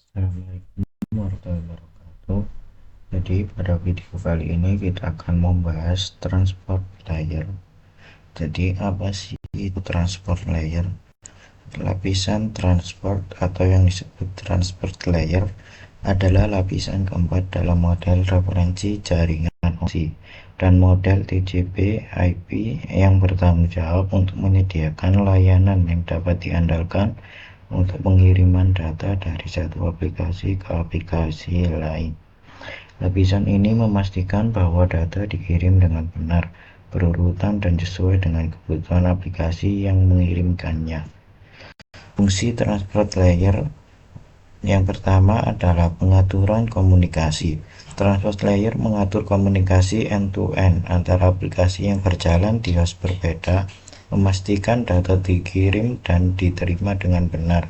Assalamualaikum warahmatullahi wabarakatuh. Jadi pada video kali ini kita akan membahas transport layer. Jadi apa sih itu transport layer? Lapisan transport atau yang disebut transport layer adalah lapisan keempat dalam model referensi jaringan opsi dan model TCP/IP yang bertanggung jawab untuk menyediakan layanan yang dapat diandalkan untuk pengiriman data dari satu aplikasi ke aplikasi lain. Lapisan ini memastikan bahwa data dikirim dengan benar, berurutan dan sesuai dengan kebutuhan aplikasi yang mengirimkannya. Fungsi transport layer yang pertama adalah pengaturan komunikasi. Transport layer mengatur komunikasi end-to-end antara aplikasi yang berjalan di host berbeda, memastikan data dikirim dan diterima dengan benar.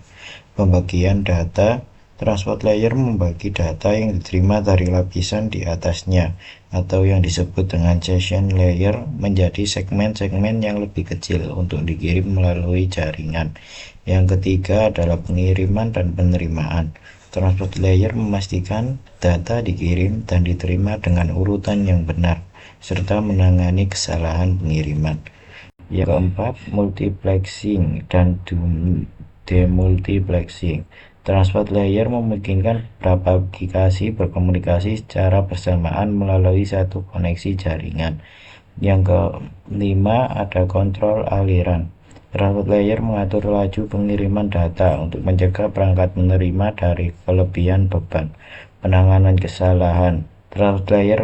Pembagian data. Transport layer membagi data yang diterima dari lapisan di atasnya atau yang disebut dengan session layer menjadi segmen-segmen yang lebih kecil untuk dikirim melalui jaringan. Yang ketiga adalah pengiriman dan penerimaan. Transport layer memastikan data dikirim dan diterima dengan urutan yang benar serta menangani kesalahan pengiriman. Yang keempat, multiplexing dan demultiplexing. Transport layer memungkinkan beberapa aplikasi berkomunikasi secara bersamaan melalui satu koneksi jaringan. Yang kelima, ada kontrol aliran. Transport layer mengatur laju pengiriman data untuk mencegah perangkat menerima dari kelebihan beban. Penanganan kesalahan. Transport layer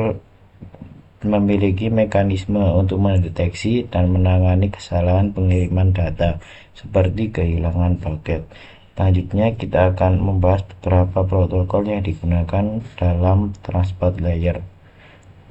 memiliki mekanisme untuk mendeteksi dan menangani kesalahan pengiriman data seperti kehilangan paket. Selanjutnya kita akan membahas beberapa protokol yang digunakan dalam transport layer.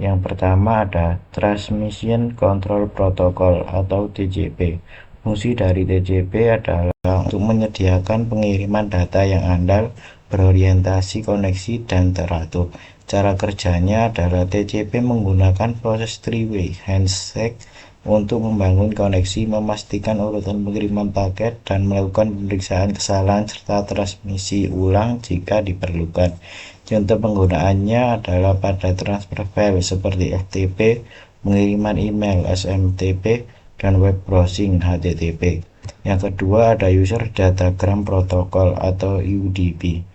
Yang pertama ada Transmission Control Protocol atau TCP. Fungsi dari TCP adalah untuk menyediakan pengiriman data yang andal, berorientasi koneksi, dan teratur. Cara kerjanya adalah TCP menggunakan proses three-way handshake untuk membangun koneksi, memastikan urutan pengiriman paket, dan melakukan pemeriksaan kesalahan serta transmisi ulang jika diperlukan. Contoh penggunaannya adalah pada transfer file seperti FTP, pengiriman email SMTP, dan web browsing HTTP. Yang kedua ada User Datagram Protocol atau UDP.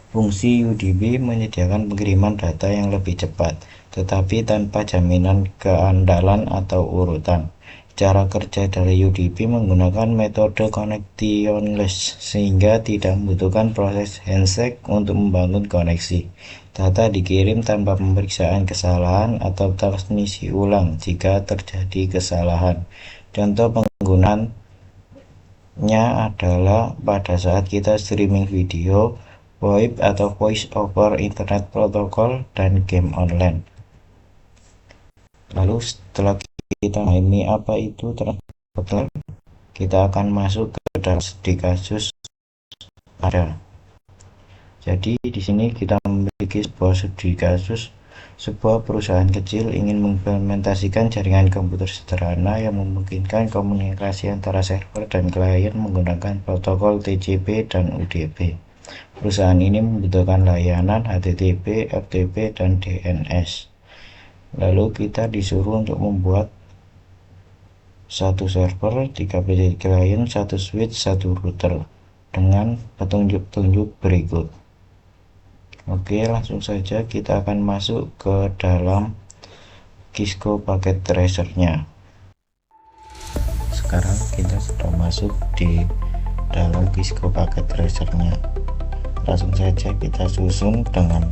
Fungsi UDP menyediakan pengiriman data yang lebih cepat, tetapi tanpa jaminan keandalan atau urutan. Cara kerja dari UDP menggunakan metode connectionless sehingga tidak membutuhkan proses handshake untuk membangun koneksi. Data dikirim tanpa pemeriksaan kesalahan atau transmisi ulang jika terjadi kesalahan. Contoh penggunaannya adalah pada saat kita streaming video, VoIP atau Voice over Internet Protocol, dan game online. Lalu setelah kita memahami apa itu transport layer, kita akan masuk ke dalam studi kasus ada. Jadi di sini kita memiliki sebuah studi kasus. Sebuah perusahaan kecil ingin mengimplementasikan jaringan komputer sederhana yang memungkinkan komunikasi antara server dan klien menggunakan protokol TCP dan UDP. Perusahaan ini membutuhkan layanan HTTP, FTP, dan DNS. Lalu kita disuruh untuk membuat satu server, 3 PC klien, 1 switch, 1 router dengan petunjuk-petunjuk berikut. Oke, langsung saja kita akan masuk ke dalam Cisco Packet Tracer-nya. Sekarang kita sudah masuk di dalam Cisco Packet Tracer-nya. Langsung saja kita susun dengan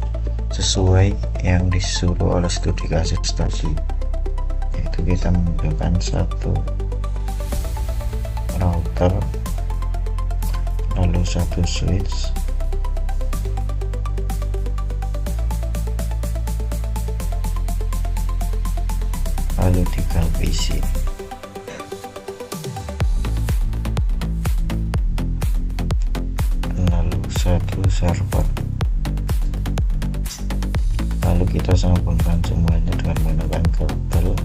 sesuai yang disuruh oleh studi kasus tadi, yaitu kita menggunakan satu router, lalu satu switch, lalu 3 PC. Lalu satu server. Lalu kita sambungkan semuanya dengan menggunakan kabel.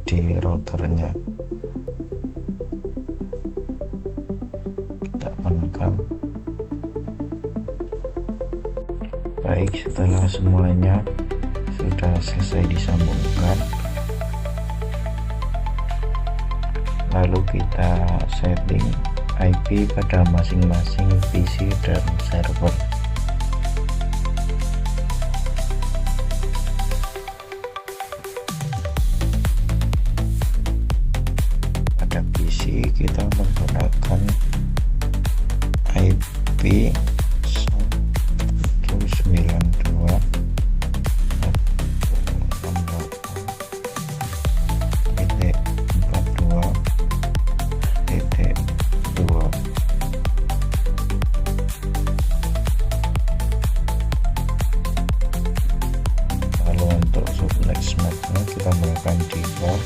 di routernya. Kita on cam. Baik, setelah semuanya sudah selesai disambungkan, lalu kita setting IP pada masing-masing PC dan server. Pada PC kita menggunakan IP 192.168.42.2. Lalu untuk subnext mapnya kita menggunakan default.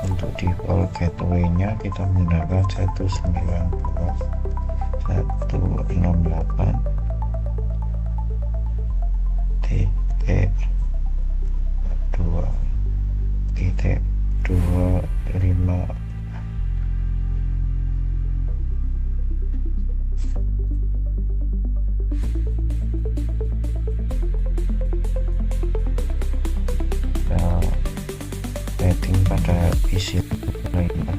Untuk default gateway-nya kita menggunakan 168.2.2.5. Setting pada PC lainnya.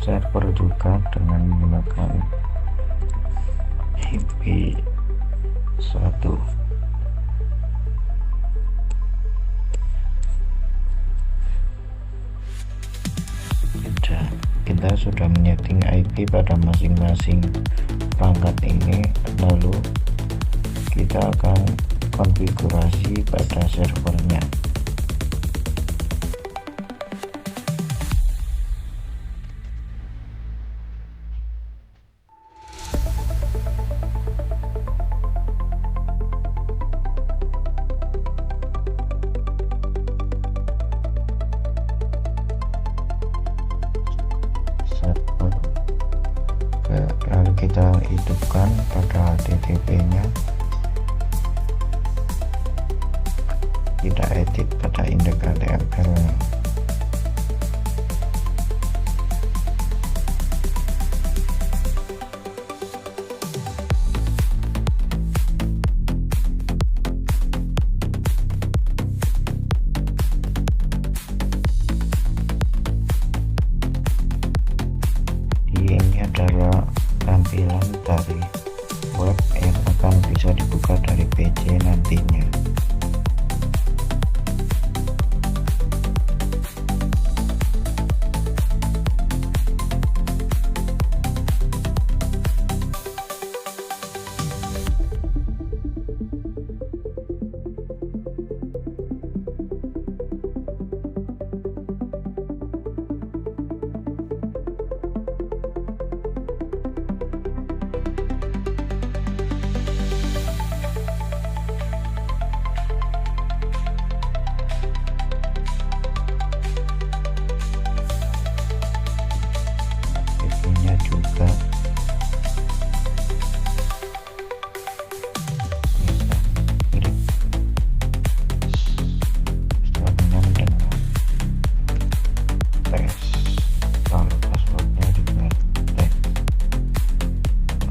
Server juga dengan menggunakan IP 1. Kita sudah menyeting IP pada masing-masing perangkat ini, lalu kita akan konfigurasi pada servernya. Lalu kita hidupkan pada HTTP nya, kita edit pada indeks HTML nya. Ini adalah tampilan dari web yang akan bisa dibuka dari PC nantinya. Juga setelahnya dengan tes, lalu passwordnya juga tes,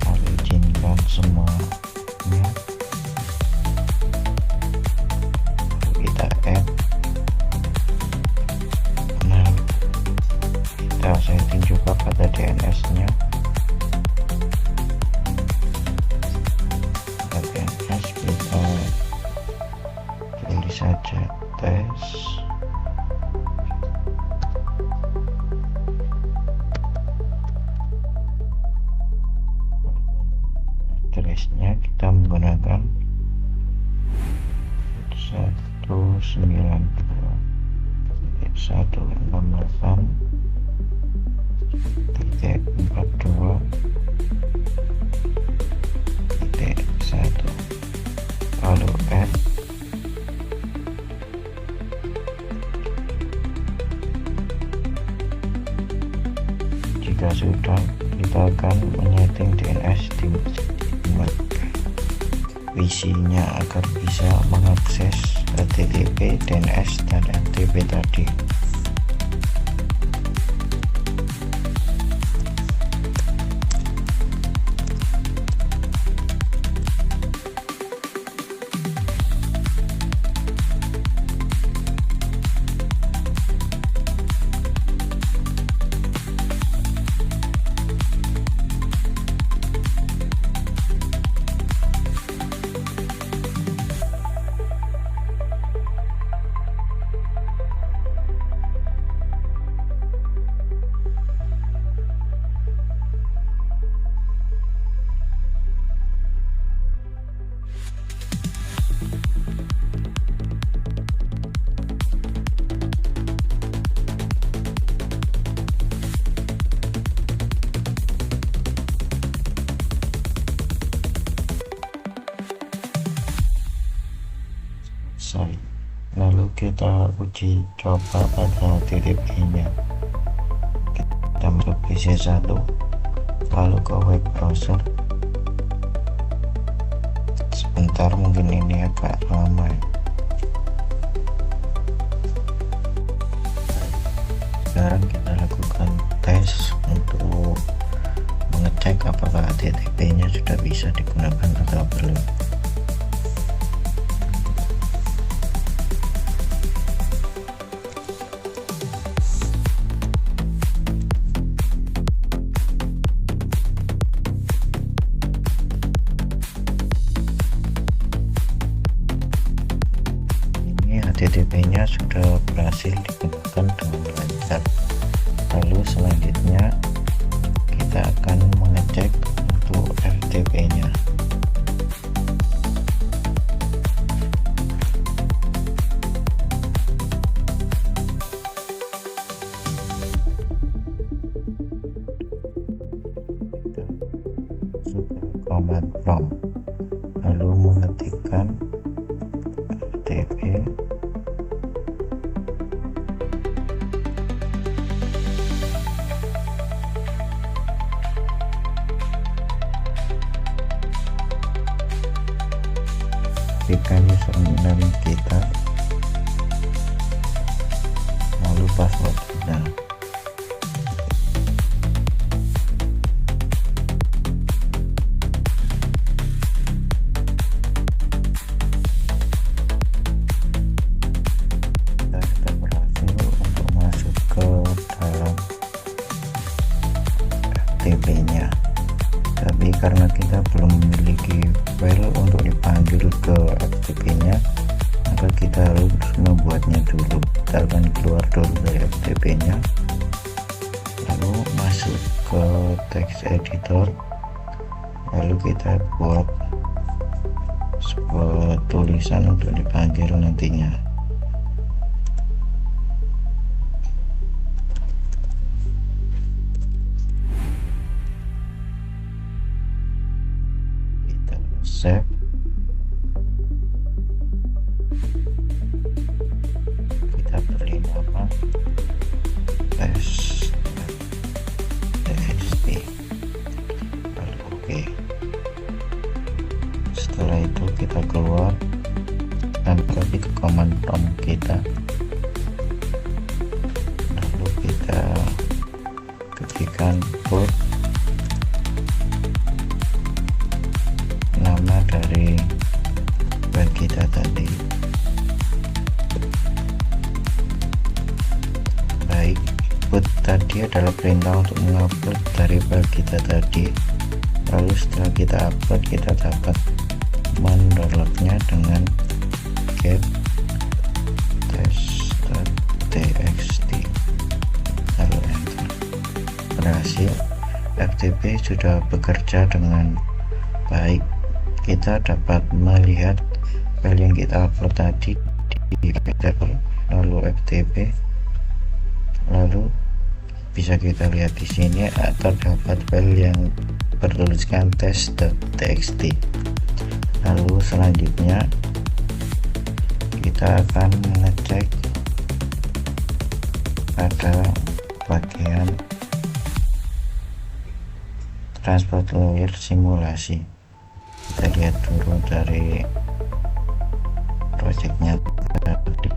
lalu izinkan semuanya, lalu kita add. Nah, kita setting juga pada DNS nya. Kita tulis saja tes DNS-nya kita menggunakan 192.168.1 lalu add. Jika sudah, kita akan menyeting DNS di PC-nya agar bisa mengakses HTTP, DNS, dan FTP tadi. Lalu kita uji coba pada HTTP-nya. Kita masuk PC1, lalu ke web browser. Sebentar, mungkin ini agak lama ya. Sekarang kita lakukan tes untuk mengecek apakah HTTP-nya sudah bisa digunakan atau belum. HTTP-nya sudah berhasil digunakan dengan lancar. Lalu selanjutnya kita akan mengecek untuk FTP-nya. Kita masuk ke command prompt, lalu mengetikkan FTP pastikan username kita, lalu password kita. Kita berhasil untuk masuk ke dalam FTP-nya. Tapi karena kita belum memiliki file untuk dipanggil ke FTP-nya, maka kita harus membuatnya dulu. Kita akan keluar dulu dari FTP-nya, lalu masuk ke text editor, lalu kita buat sebuah tulisan untuk dipanggil nantinya. Save. Kita beri nama test.txt, lalu oke. Setelah itu kita keluar dan kembali ke command prompt kita, lalu kita ketikkan port nama dari file kita tadi. Baik, input tadi adalah perintah untuk mengupload dari file kita tadi. Lalu setelah kita upload, kita dapat mendownloadnya dengan get test.txt, lalu enter. Berhasil, FTP sudah bekerja dengan baik. kita dapat melihat file yang kita upload tadi di header, lalu ftp, lalu bisa kita lihat di sini terdapat file yang bertuliskan test.txt. Lalu selanjutnya kita akan mengecek pada bagian transport layer simulasi. Kita lihat dulu dari projectnya tadi.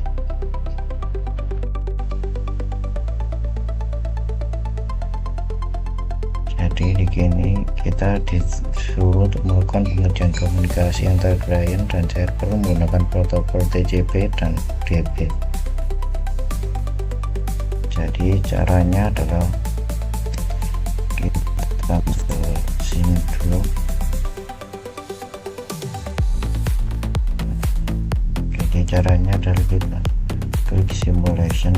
Jadi di sini kita disuruh untuk melakukan pengerjaan komunikasi antara client dan server menggunakan protokol TCP dan UDP. Jadi caranya adalah kita ke sini dulu. Jadi caranya adalah kita klik simulation,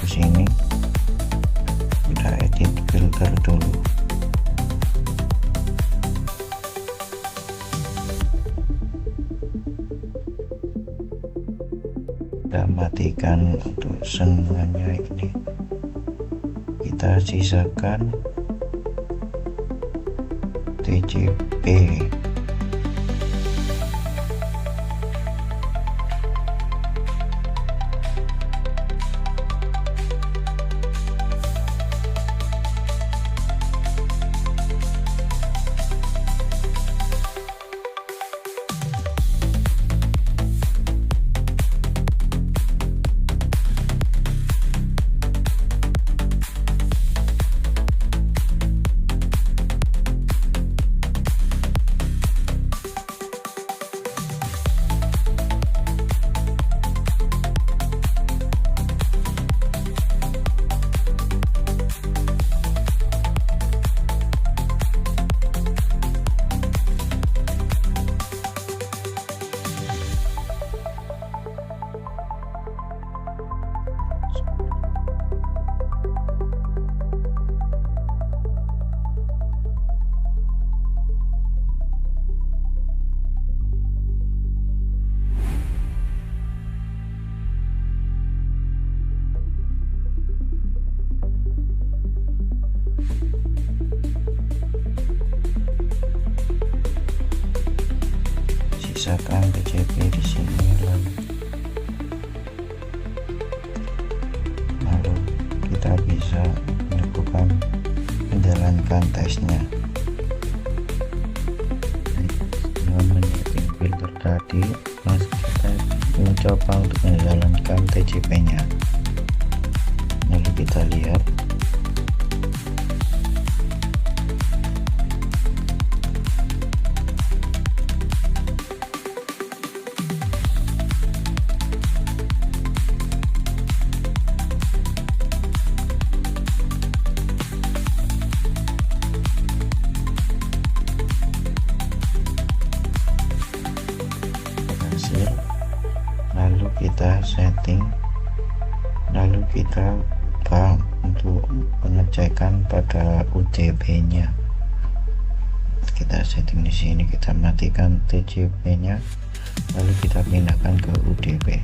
sini kita edit filter dulu. Kita matikan untuk semuanya ini, kita sisakan TCP. Sisakan TCP di sini, lalu kita bisa melakukan menjalankan tesnya. Setelah menyeting filter tadi, kita mencoba untuk menjalankan TCP-nya. Lalu kita lihat berhasil. Lalu kita setting, lalu kita buka untuk pengecekan pada UDP-nya. Kita setting di sini, kita matikan TCP-nya, lalu kita pindahkan ke UDP.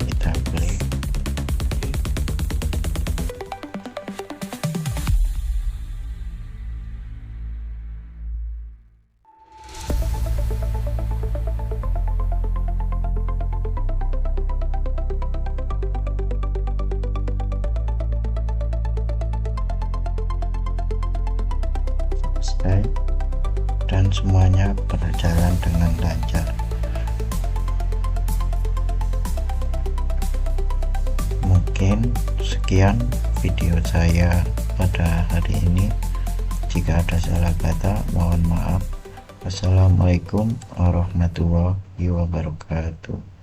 Kita play. Selesai dan semuanya berjalan dengan lancar. Mungkin sekian video saya pada hari ini. Jika ada salah kata, mohon maaf. Wassalamualaikum warahmatullahi wabarakatuh.